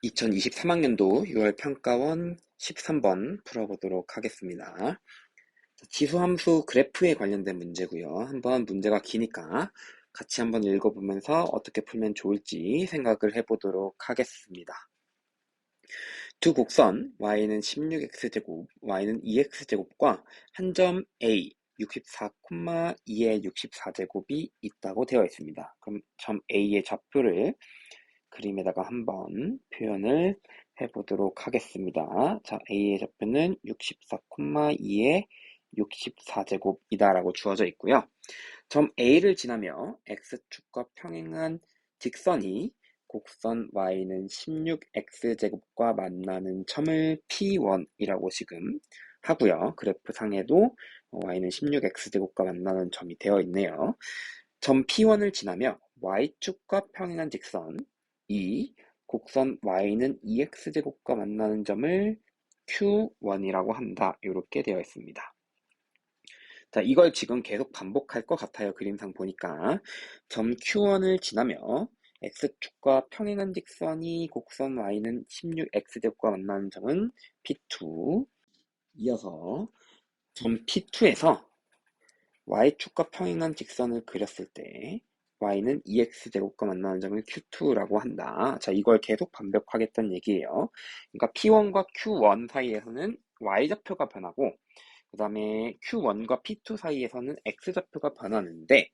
2023학년도 6월 평가원 13번 풀어보도록 하겠습니다. 지수함수 그래프에 관련된 문제고요. 한번 문제가 기니까 같이 한번 읽어보면서 어떻게 풀면 좋을지 생각을 해보도록 하겠습니다. 두 곡선 y는 16x제곱, y는 2x제곱과 한 점 A 64,2의 64제곱이 있다고 되어 있습니다. 그럼 점 A의 좌표를 그림에다가 한번 표현을 해보도록 하겠습니다. 자, A의 좌표는 64,2의 64제곱이다 라고 주어져 있고요. 점 A를 지나며 X축과 평행한 직선이 곡선 Y는 16X제곱과 만나는 점을 P1이라고 지금 하고요. 그래프 상에도 Y는 16X제곱과 만나는 점이 되어 있네요. 점 P1을 지나며 Y축과 평행한 직선 이 곡선 Y는 2X제곱과 만나는 점을 Q1이라고 한다. 이렇게 되어 있습니다. 자, 이걸 지금 계속 반복할 것 같아요. 그림상 보니까. 점 Q1을 지나며 X축과 평행한 직선이 곡선 Y는 16X제곱과 만나는 점은 P2. 이어서 점 P2에서 Y축과 평행한 직선을 그렸을 때 Y는 2X제곱과 만나는 점을 Q2라고 한다. 자, 이걸 계속 반복하겠다는 얘기예요. 그러니까 P1과 Q1 사이에서는 Y좌표가 변하고 그 다음에 Q1과 P2 사이에서는 X좌표가 변하는데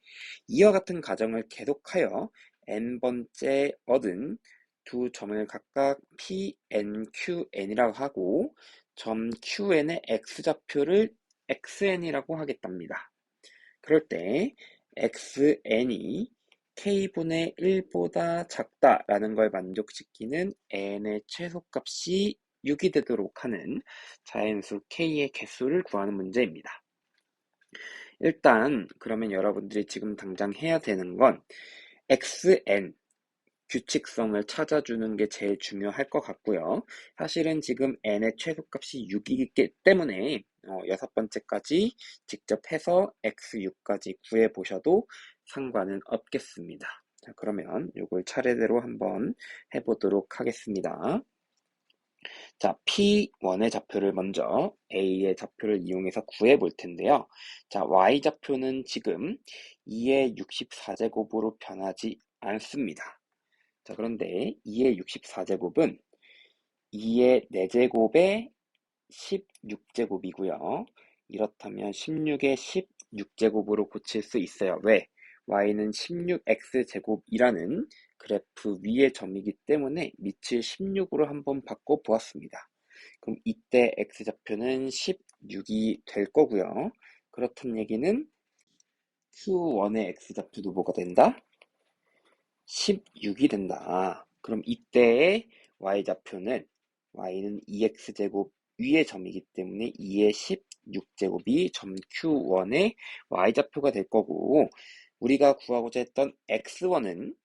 이와 같은 가정을 계속하여 n번째 얻은 두 점을 각각 Pn, Qn이라고 하고 점 Qn의 X좌표를 Xn이라고 하겠답니다. 그럴 때 xn이 k분의 1보다 작다라는 걸 만족시키는 n의 최소값이 6이 되도록 하는 자연수 k의 개수를 구하는 문제입니다. 일단 그러면 여러분들이 지금 당장 해야 되는 건 xn 규칙성을 찾아주는 게 제일 중요할 것 같고요. 사실은 지금 n의 최소값이 6이기 때문에 여섯 번째까지 직접 해서 x6까지 구해보셔도 상관은 없겠습니다. 자, 그러면 이걸 차례대로 한번 해보도록 하겠습니다. 자, P1의 좌표를 먼저 A의 좌표를 이용해서 구해볼 텐데요. 자, Y좌표는 지금 2의 64제곱으로 변하지 않습니다. 자, 그런데 2의 64제곱은 2의 4제곱의 16제곱이고요. 이렇다면 16의 16제곱으로 고칠 수 있어요. 왜? y는 16x제곱이라는 그래프 위의 점이기 때문에 밑을 16으로 한번 바꿔 보았습니다. 그럼 이때 x좌표는 16이 될 거고요. 그렇다는 얘기는 q1의 x좌표도 뭐가 된다? 16이 된다. 그럼 이때의 y좌표는 y는 2x제곱 위의 점이기 때문에 2의 16제곱이 점 Q1의 y좌표가 될 거고 우리가 구하고자 했던 x1은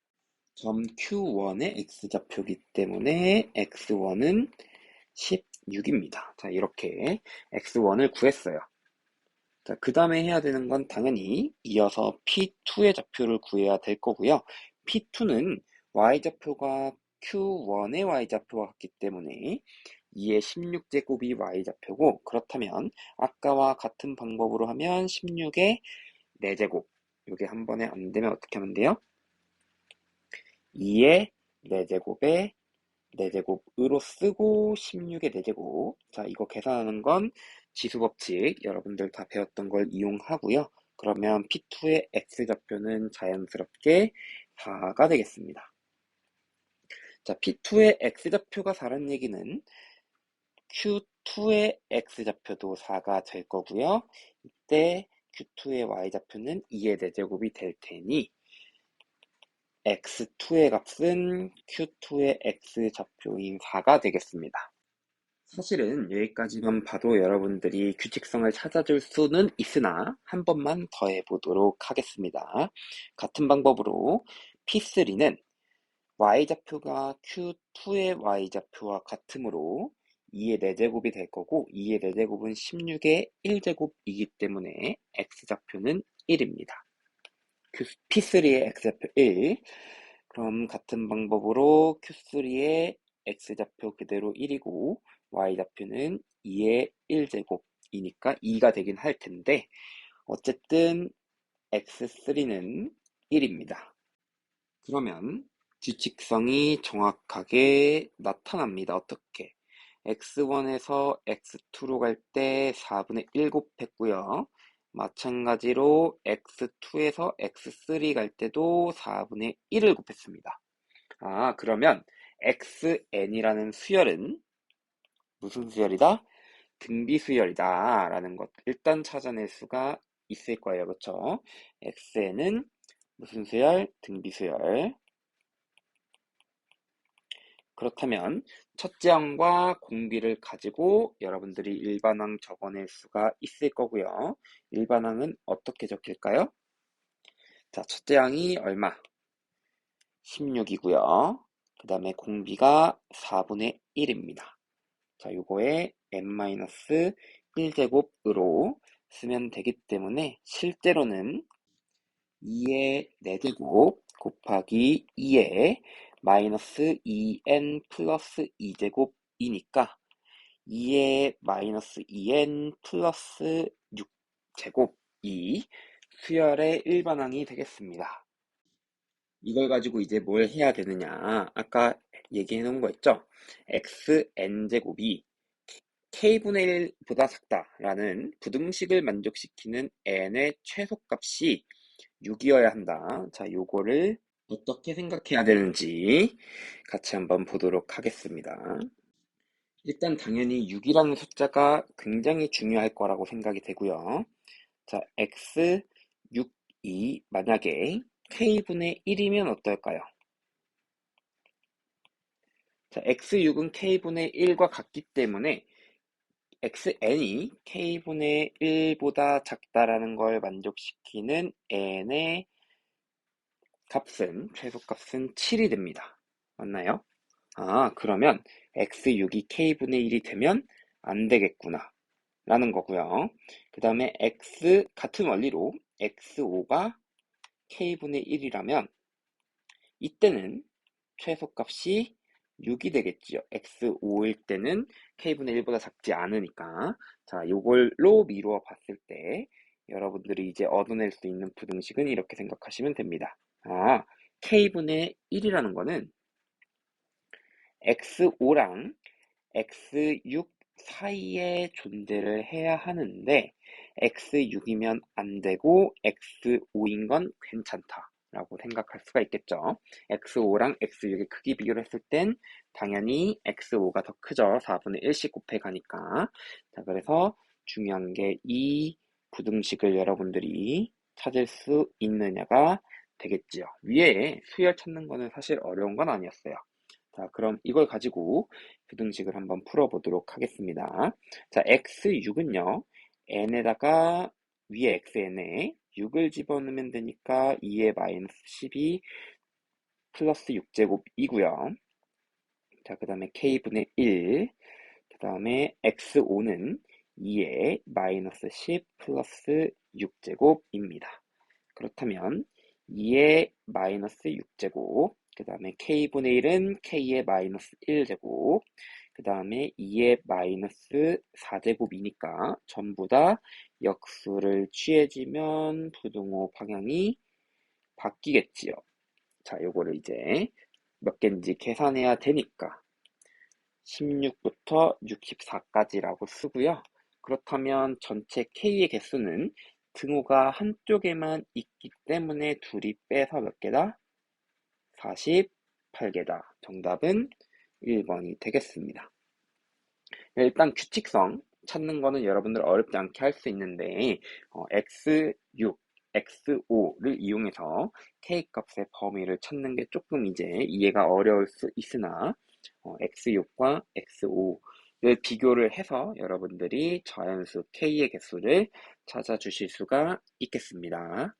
점 Q1의 x좌표이기 때문에 x1은 16입니다. 자, 이렇게 x1을 구했어요. 자, 그 다음에 해야 되는 건 당연히 이어서 P2의 좌표를 구해야 될 거고요. P2는 y좌표가 Q1의 y좌표와 같기 때문에 2의 16제곱이 y좌표고 그렇다면 아까와 같은 방법으로 하면 16의 4제곱 이게 한 번에 안 되면 어떻게 하면 돼요? 2의 4제곱에 4제곱으로 쓰고 16의 4제곱. 자, 이거 계산하는 건 지수법칙 여러분들 다 배웠던 걸 이용하고요. 그러면 P2의 X좌표는 자연스럽게 4가 되겠습니다. 자, P2의 X좌표가 4라는 얘기는 Q2의 X좌표도 4가 될 거고요. 이때 Q2의 Y좌표는 2의 4제곱이 될 테니 x2의 값은 q2의 x좌표인 4가 되겠습니다. 사실은 여기까지만 봐도 여러분들이 규칙성을 찾아줄 수는 있으나 한 번만 더 해보도록 하겠습니다. 같은 방법으로 P3는 y좌표가 q2의 y좌표와 같으므로 2의 4제곱이 될 거고 2의 4제곱은 16의 1제곱이기 때문에 x좌표는 1입니다. P3의 x좌표 1. 그럼 같은 방법으로 Q3의 x좌표 그대로 1이고 y좌표는 2의 1제곱이니까 2가 되긴 할 텐데 어쨌든 x3는 1입니다. 그러면 규칙성이 정확하게 나타납니다. 어떻게? x1에서 x2로 갈 때 4분의 1 곱했고요. 마찬가지로 x2에서 x3 갈 때도 4분의 1을 곱했습니다. 그러면 xn이라는 수열은 무슨 수열이다? 등비수열이다 라는 것 일단 찾아낼 수가 있을 거예요. 그렇죠? xn은 무슨 수열? 등비수열. 그렇다면 첫째 항과 공비를 가지고 여러분들이 일반항 적어낼 수가 있을 거고요. 일반항은 어떻게 적힐까요? 자, 첫째 항이 얼마? 16이고요. 그 다음에 공비가 4분의 1입니다. 자, 요거에 n-1제곱으로 쓰면 되기 때문에 실제로는 2의 4제곱 곱하기 2의 마이너스 2n 플러스 2제곱이니까 2의 마이너스 2n 플러스 6제곱이 수열의 일반항이 되겠습니다. 이걸 가지고 이제 뭘 해야 되느냐. 아까 얘기해 놓은 거 있죠? xn제곱이 k분의 1보다 작다라는 부등식을 만족시키는 n의 최소값이 6이어야 한다. 자, 요거를 어떻게 생각해야 되는지 같이 한번 보도록 하겠습니다. 일단 당연히 6이라는 숫자가 굉장히 중요할 거라고 생각이 되고요. 자, x 6이 만약에 k분의 1이면 어떨까요? 자, x6은 k분의 1과 같기 때문에 xn이 k분의 1보다 작다라는 걸 만족시키는 n의 최소값은 7이 됩니다. 맞나요? 그러면 x6이 k분의 1이 되면 안 되겠구나 라는 거고요. 그 다음에 같은 원리로 x5가 k분의 1이라면 이때는 최소값이 6이 되겠지요. x5일 때는 k분의 1보다 작지 않으니까. 자, 요걸로 미루어 봤을 때 여러분들이 이제 얻어낼 수 있는 부등식은 이렇게 생각하시면 됩니다. k분의 1이라는 거는 x5랑 x6 사이에 존재를 해야 하는데 x6이면 안 되고 x5인 건 괜찮다 라고 생각할 수가 있겠죠. x5랑 x6의 크기 비교를 했을 땐 당연히 x5가 더 크죠. 4분의 1씩 곱해 가니까. 자, 그래서 중요한 게 이 부등식을 여러분들이 찾을 수 있느냐가 되겠지요. 위에 수열 찾는 거는 사실 어려운 건 아니었어요. 자, 그럼 이걸 가지고 부등식을 한번 풀어보도록 하겠습니다. 자, x6은요, n에다가 위에 xn에 6을 집어넣으면 되니까 2의 마이너스 12 플러스 6제곱이고요. 자, 그 다음에 k분의 1, 그 다음에 x5는 2의 마이너스 10 플러스 6제곱입니다. 그렇다면 2의 마이너스 6제곱, 그 다음에 k분의 1은 k의 마이너스 1제곱, 그 다음에 2의 마이너스 4제곱이니까 전부 다 역수를 취해지면 부등호 방향이 바뀌겠지요. 자, 요거를 이제 몇 개인지 계산해야 되니까 16부터 64까지라고 쓰고요. 그렇다면 전체 k의 개수는 등호가 한쪽에만 있기 때문에 둘이 빼서 몇 개다? 48개다. 정답은 1번이 되겠습니다. 일단 규칙성 찾는 거는 여러분들 어렵지 않게 할 수 있는데 x6, x5를 이용해서 k값의 범위를 찾는 게 조금 이제 이해가 어려울 수 있으나 x6과 x5를 비교를 해서 여러분들이 자연수 k의 개수를 찾아주실 수가 있겠습니다.